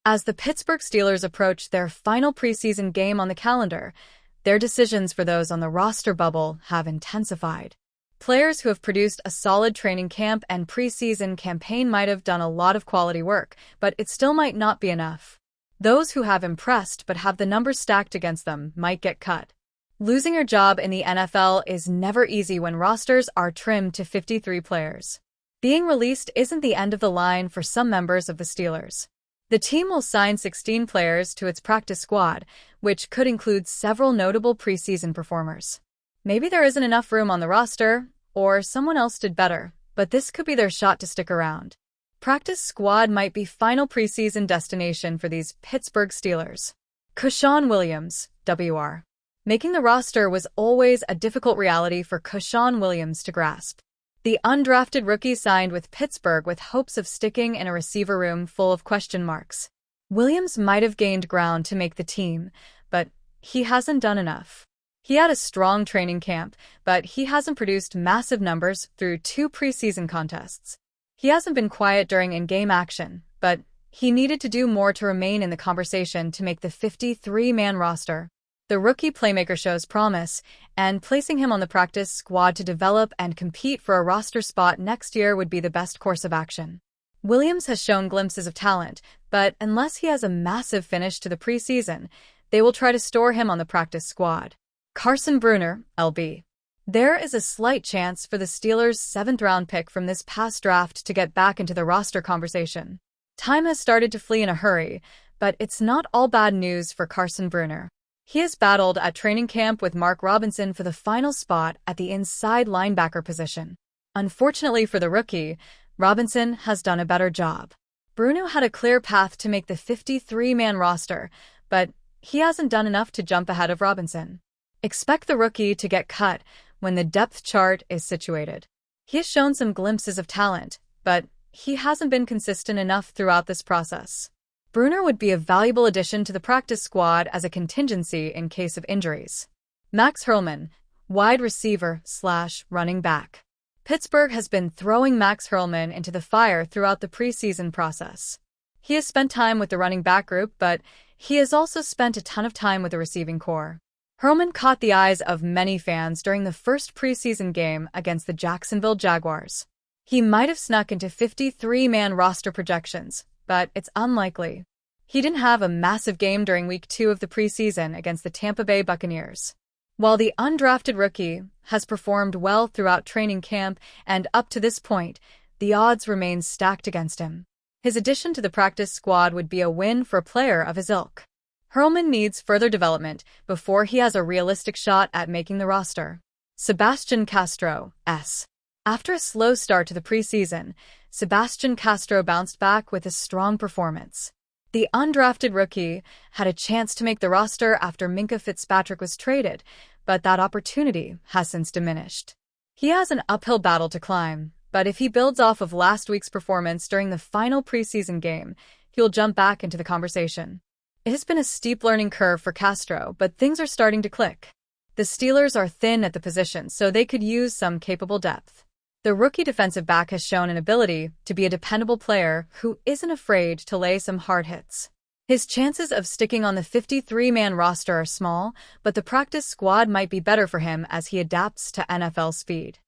As the Pittsburgh Steelers approach their final preseason game on the calendar, their decisions for those on the roster bubble have intensified. Players who have produced a solid training camp and preseason campaign might have done a lot of quality work, but it still might not be enough. Those who have impressed but have the numbers stacked against them might get cut. Losing your job in the NFL is never easy when rosters are trimmed to 53 players. Being released isn't the end of the line for some members of the Steelers. The team will sign 16 players to its practice squad, which could include several notable preseason performers. Maybe there isn't enough room on the roster, or someone else did better, but this could be their shot to stick around. Practice squad might be final preseason destination for these Pittsburgh Steelers. Kushawn Williams, WR. Making the roster was always a difficult reality for Kushawn Williams to grasp. The undrafted rookie signed with Pittsburgh with hopes of sticking in a receiver room full of question marks. Williams might have gained ground to make the team, but he hasn't done enough. He had a strong training camp, but he hasn't produced massive numbers through 2 preseason contests. He hasn't been quiet during in-game action, but he needed to do more to remain in the conversation to make the 53-man roster. The rookie playmaker shows promise, and placing him on the practice squad to develop and compete for a roster spot next year would be the best course of action. Williams has shown glimpses of talent, but unless he has a massive finish to the preseason, they will try to store him on the practice squad. Carson Bruener, LB. There is a slight chance for the Steelers' 7th-round pick from this past draft to get back into the roster conversation. Time has started to flee in a hurry, but it's not all bad news for Carson Bruener. He has battled at training camp with Mark Robinson for the final spot at the inside linebacker position. Unfortunately for the rookie, Robinson has done a better job. Bruno had a clear path to make the 53-man roster, but he hasn't done enough to jump ahead of Robinson. Expect the rookie to get cut when the depth chart is situated. He has shown some glimpses of talent, but he hasn't been consistent enough throughout this process. Bruner would be a valuable addition to the practice squad as a contingency in case of injuries. Max Hurlman, wide receiver/running back. Pittsburgh has been throwing Max Hurlman into the fire throughout the preseason process. He has spent time with the running back group, but he has also spent a ton of time with the receiving corps. Hurlman caught the eyes of many fans during the first preseason game against the Jacksonville Jaguars. He might have snuck into 53-man roster projections, but it's unlikely. He didn't have a massive game during Week 2 of the preseason against the Tampa Bay Buccaneers. While the undrafted rookie has performed well throughout training camp and up to this point, the odds remain stacked against him. His addition to the practice squad would be a win for a player of his ilk. Hurlman needs further development before he has a realistic shot at making the roster. Sebastian Castro, S. After a slow start to the preseason, Sebastian Castro bounced back with a strong performance. The undrafted rookie had a chance to make the roster after Minkah Fitzpatrick was traded, but that opportunity has since diminished. He has an uphill battle to climb, but if he builds off of last week's performance during the final preseason game, he'll jump back into the conversation. It has been a steep learning curve for Castro, but things are starting to click. The Steelers are thin at the position, so they could use some capable depth. The rookie defensive back has shown an ability to be a dependable player who isn't afraid to lay some hard hits. His chances of sticking on the 53-man roster are small, but the practice squad might be better for him as he adapts to NFL speed.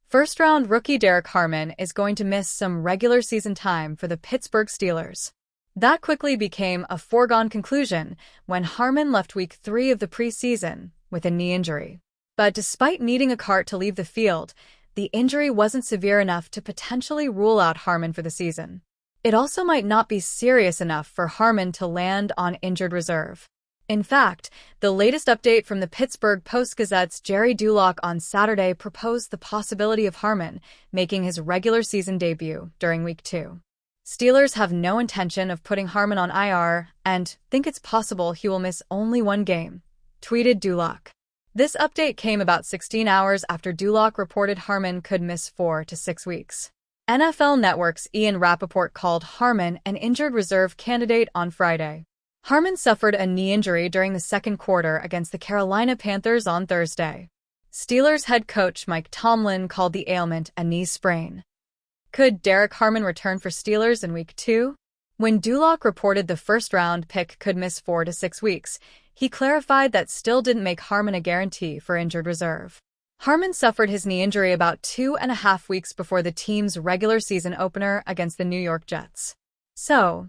First-round rookie Derek Harmon is going to miss some regular season time for the Pittsburgh Steelers. That quickly became a foregone conclusion when Harmon left Week 3 of the preseason with a knee injury. But despite needing a cart to leave the field, the injury wasn't severe enough to potentially rule out Harmon for the season. It also might not be serious enough for Harmon to land on injured reserve. In fact, the latest update from the Pittsburgh Post-Gazette's Jerry Duloc on Saturday proposed the possibility of Harmon making his regular season debut during Week 2. Steelers have no intention of putting Harmon on IR and think it's possible he will miss only one game, tweeted Duloc. This update came about 16 hours after Duloc reported Harmon could miss 4 to 6 weeks. NFL Network's Ian Rappaport called Harmon an injured reserve candidate on Friday. Harmon suffered a knee injury during the second quarter against the Carolina Panthers on Thursday. Steelers head coach Mike Tomlin called the ailment a knee sprain. Could Derek Harmon return for Steelers in Week 2? When Duloc reported the first-round pick could miss 4 to 6 weeks, he clarified that still didn't make Harmon a guarantee for injured reserve. Harmon suffered his knee injury about 2.5 weeks before the team's regular season opener against the New York Jets. So,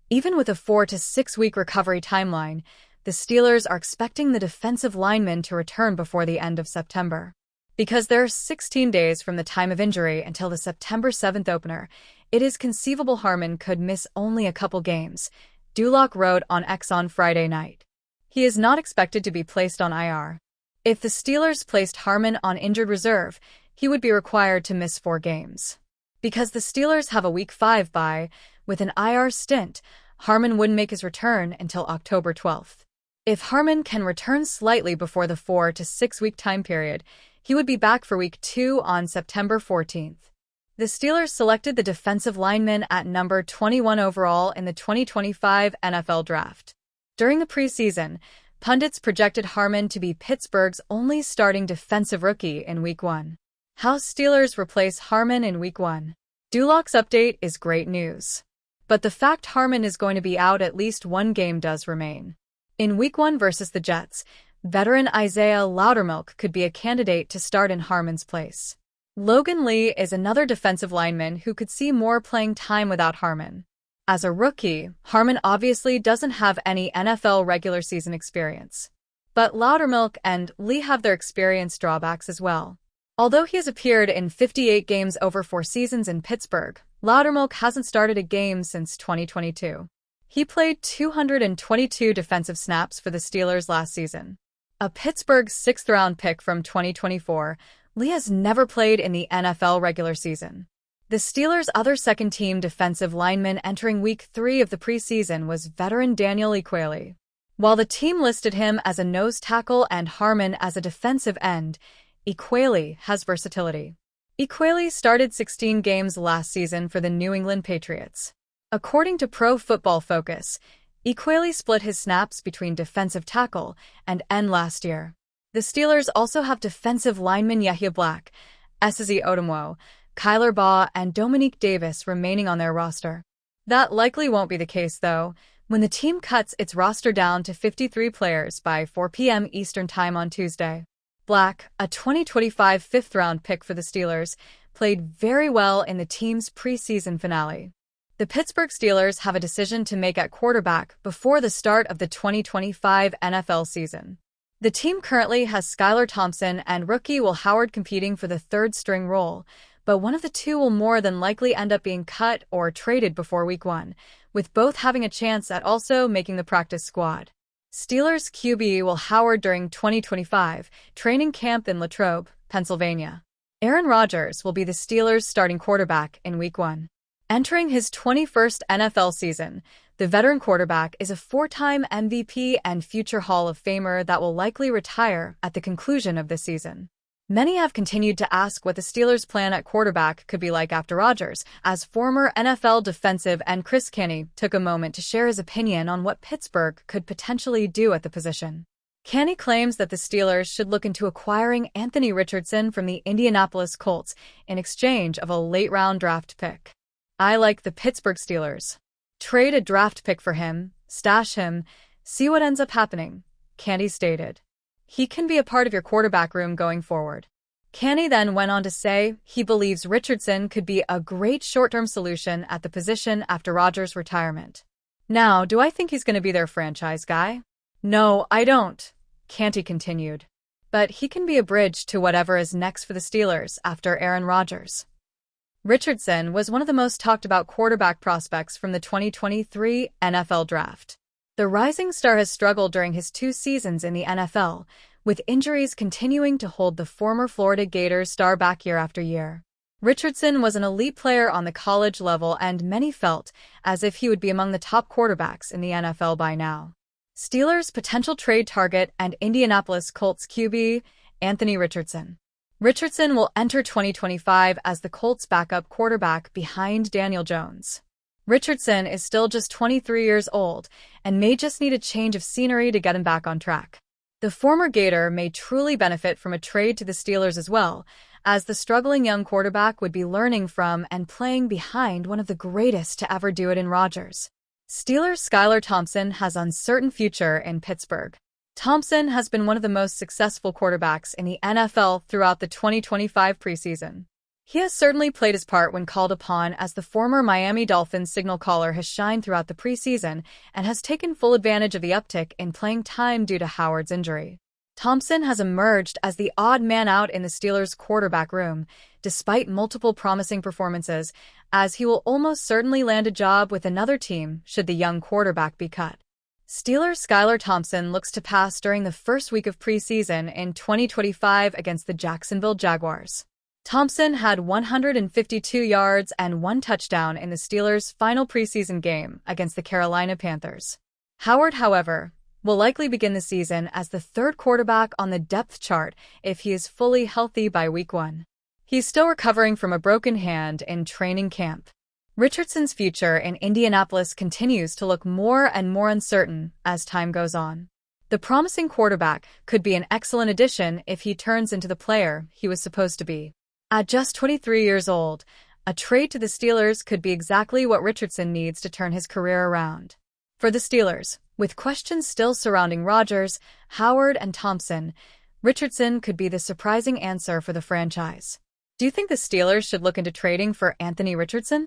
even with a 4 to 6 week recovery timeline, the Steelers are expecting the defensive lineman to return before the end of September. Because there are 16 days from the time of injury until the September 7th opener, it is conceivable Harmon could miss only a couple games, Duloc wrote on X on Friday night. He is not expected to be placed on IR. If the Steelers placed Harmon on injured reserve, he would be required to miss 4 games. Because the Steelers have a Week 5 bye, with an IR stint, Harmon wouldn't make his return until October 12th. If Harmon can return slightly before the 4 to 6 week time period, he would be back for Week 2 on September 14th. The Steelers selected the defensive lineman at number 21 overall in the 2025 NFL Draft. During the preseason, pundits projected Harmon to be Pittsburgh's only starting defensive rookie in Week 1. How Steelers replace Harmon in Week 1. Duloc's update is great news. But the fact Harmon is going to be out at least one game does remain. In Week 1 versus the Jets, veteran Isaiah Loudermilk could be a candidate to start in Harmon's place. Logan Lee is another defensive lineman who could see more playing time without Harmon. As a rookie, Harmon obviously doesn't have any NFL regular season experience. But Loudermilk and Lee have their experience drawbacks as well. Although he has appeared in 58 games over 4 seasons in Pittsburgh, Loudermilk hasn't started a game since 2022. He played 222 defensive snaps for the Steelers last season. A Pittsburgh 6th-round pick from 2024, Lee has never played in the NFL regular season. The Steelers' other second-team defensive lineman entering Week 3 of the preseason was veteran Daniel Equale. While the team listed him as a nose tackle and Harmon as a defensive end, Equale has versatility. Equale started 16 games last season for the New England Patriots. According to Pro Football Focus, Equale split his snaps between defensive tackle and end last year. The Steelers also have defensive lineman Yehia Black, Esezi Odomwo, Kyler Baugh, and Dominique Davis remaining on their roster. That likely won't be the case, though, when the team cuts its roster down to 53 players by 4 p.m. Eastern Time on Tuesday. Black, a 2025 fifth-round pick for the Steelers, played very well in the team's preseason finale. The Pittsburgh Steelers have a decision to make at quarterback before the start of the 2025 NFL season. The team currently has Skylar Thompson and rookie Will Howard competing for the third-string role, but one of the two will more than likely end up being cut or traded before Week 1, with both having a chance at also making the practice squad. Steelers QB Will Howard during 2025 training camp in Latrobe, Pennsylvania. Aaron Rodgers will be the Steelers' starting quarterback in Week 1. Entering his 21st NFL season, the veteran quarterback is a 4-time MVP and future Hall of Famer that will likely retire at the conclusion of this season. Many have continued to ask what the Steelers' plan at quarterback could be like after Rodgers, as former NFL defensive end Chris Canny took a moment to share his opinion on what Pittsburgh could potentially do at the position. Canny claims that the Steelers should look into acquiring Anthony Richardson from the Indianapolis Colts in exchange of a late-round draft pick. I like the Pittsburgh Steelers. Trade a draft pick for him, stash him, see what ends up happening, Canny stated. He can be a part of your quarterback room going forward. Canny then went on to say he believes Richardson could be a great short-term solution at the position after Rodgers' retirement. Now, do I think he's going to be their franchise guy? No, I don't, Canty continued. But he can be a bridge to whatever is next for the Steelers after Aaron Rodgers. Richardson was one of the most talked-about quarterback prospects from the 2023 NFL Draft. The rising star has struggled during his 2 seasons in the NFL, with injuries continuing to hold the former Florida Gators star back year after year. Richardson was an elite player on the college level, and many felt as if he would be among the top quarterbacks in the NFL by now. Steelers' potential trade target and Indianapolis Colts QB, Anthony Richardson. Richardson will enter 2025 as the Colts' backup quarterback behind Daniel Jones. Richardson is still just 23 years old and may just need a change of scenery to get him back on track. The former Gator may truly benefit from a trade to the Steelers as well, as the struggling young quarterback would be learning from and playing behind one of the greatest to ever do it in Rodgers. Steelers' Skylar Thompson has uncertain future in Pittsburgh. Thompson has been one of the most successful quarterbacks in the NFL throughout the 2025 preseason. He has certainly played his part when called upon, as the former Miami Dolphins signal caller has shined throughout the preseason and has taken full advantage of the uptick in playing time due to Howard's injury. Thompson has emerged as the odd man out in the Steelers' quarterback room, despite multiple promising performances, as he will almost certainly land a job with another team should the young quarterback be cut. Steelers' Skylar Thompson looks to pass during the first week of preseason in 2025 against the Jacksonville Jaguars. Thompson had 152 yards and 1 touchdown in the Steelers' final preseason game against the Carolina Panthers. Howard, however, will likely begin the season as the third quarterback on the depth chart if he is fully healthy by week 1. He's still recovering from a broken hand in training camp. Richardson's future in Indianapolis continues to look more and more uncertain as time goes on. The promising quarterback could be an excellent addition if he turns into the player he was supposed to be. At just 23 years old, a trade to the Steelers could be exactly what Richardson needs to turn his career around. For the Steelers, with questions still surrounding Rodgers, Howard, and Thompson, Richardson could be the surprising answer for the franchise. Do you think the Steelers should look into trading for Anthony Richardson?